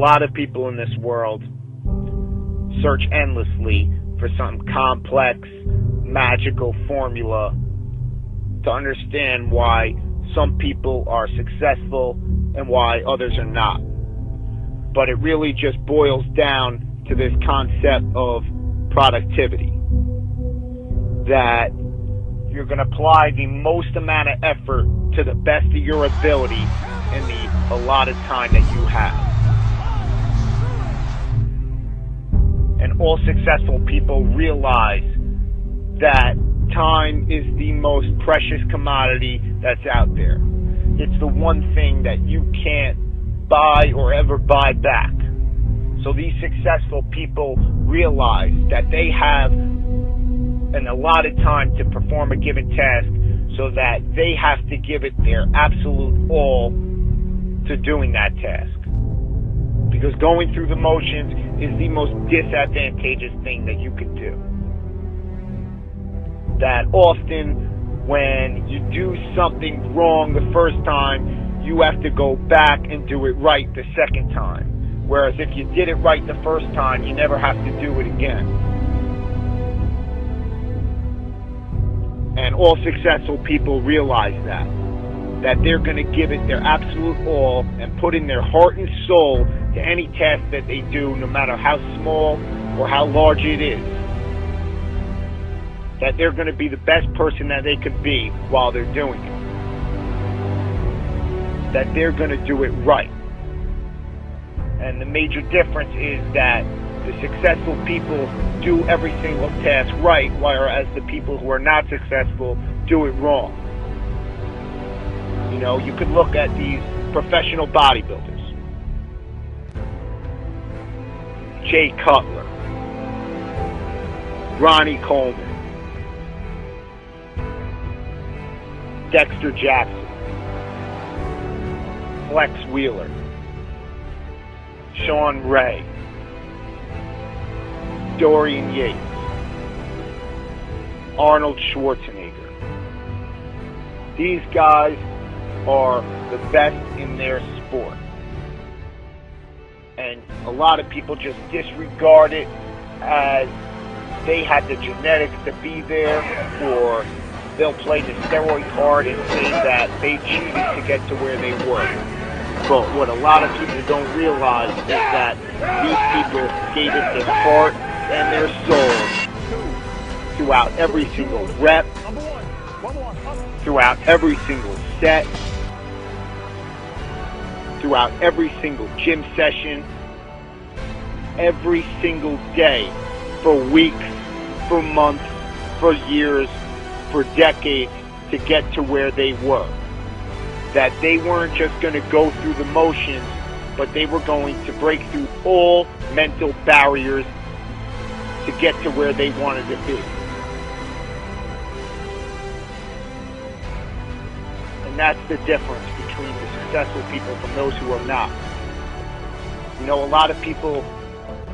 lot of people in this world search endlessly for some complex, magical formula to understand why some people are successful and why others are not. But it really just boils down to this concept of productivity. That you're going to apply the most amount of effort to the best of your ability in the allotted time that you have. And all successful people realize that time is the most precious commodity that's out there. It's the one thing that you can't buy or ever buy back. So these successful people realize that they have an allotted time to perform a given task, so that they have to give it their absolute all to doing that task. Because going through the motions is the most disadvantageous thing that you could do. That often when you do something wrong the first time, you have to go back and do it right the second time. Whereas if you did it right the first time, you never have to do it again. And all successful people realize that they're going to give it their absolute all and put in their heart and soul to any task that they do, no matter how small or how large it is. That they're going to be the best person that they could be while they're doing it. That they're going to do it right. And the major difference is that the successful people do every single task right, whereas the people who are not successful do it wrong. You know, you could look at these professional bodybuilders. Jay Cutler, Ronnie Coleman, Dexter Jackson, Flex Wheeler, Sean Ray, Dorian Yates, Arnold Schwarzenegger. These guys are the best in their sport. And a lot of people just disregard it as they had the genetics to be there, or they'll play the steroid card and say that they cheated to get to where they were. But what a lot of people don't realize is that these people gave it their heart and their soul throughout every single rep, throughout every single set, throughout every single gym session, every single day, for weeks, for months, for years, for decades, to get to where they were. That they weren't just going to go through the motions, but they were going to break through all mental barriers to get to where they wanted to be. And that's the difference between the successful people from those who are not. You know, a lot of people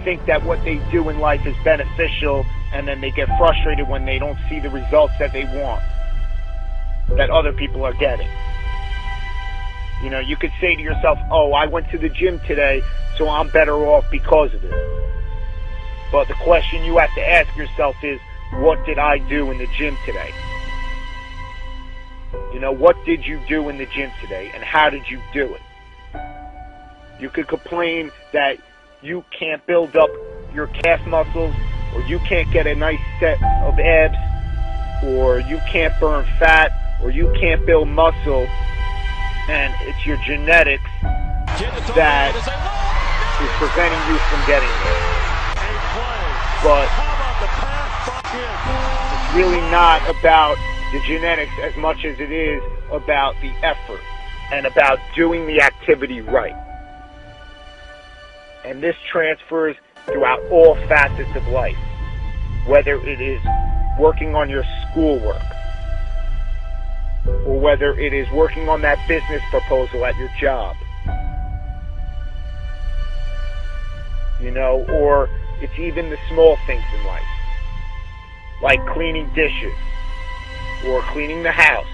think that what they do in life is beneficial, and then they get frustrated when they don't see the results that they want, that other people are getting. You know, you could say to yourself, oh, I went to the gym today, so I'm better off because of it. But the question you have to ask yourself is, what did I do in the gym today? You know, what did you do in the gym today, and how did you do it? You could complain that you can't build up your calf muscles, or you can't get a nice set of abs, or you can't burn fat, or you can't build muscle, and it's your genetics that is preventing you from getting there. But it's really not about the genetics as much as it is about the effort and about doing the activity right. And this transfers throughout all facets of life, whether it is working on your schoolwork, or whether it is working on that business proposal at your job, you know, or it's even the small things in life, like cleaning dishes or cleaning the house.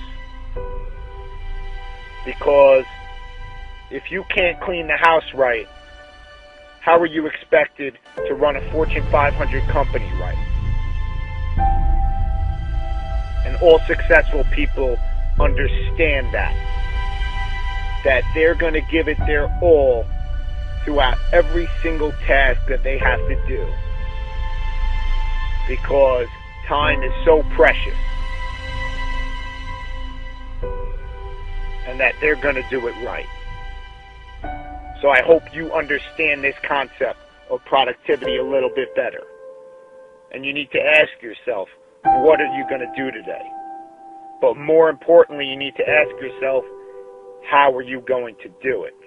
Because if you can't clean the house right, how are you expected to run a Fortune 500 company right? And all successful people understand that they're going to give it their all throughout every single task that they have to do, because time is so precious, and that they're going to do it right. So I hope you understand this concept of productivity a little bit better. And you need to ask yourself, what are you going to do today? But more importantly, you need to ask yourself, how are you going to do it?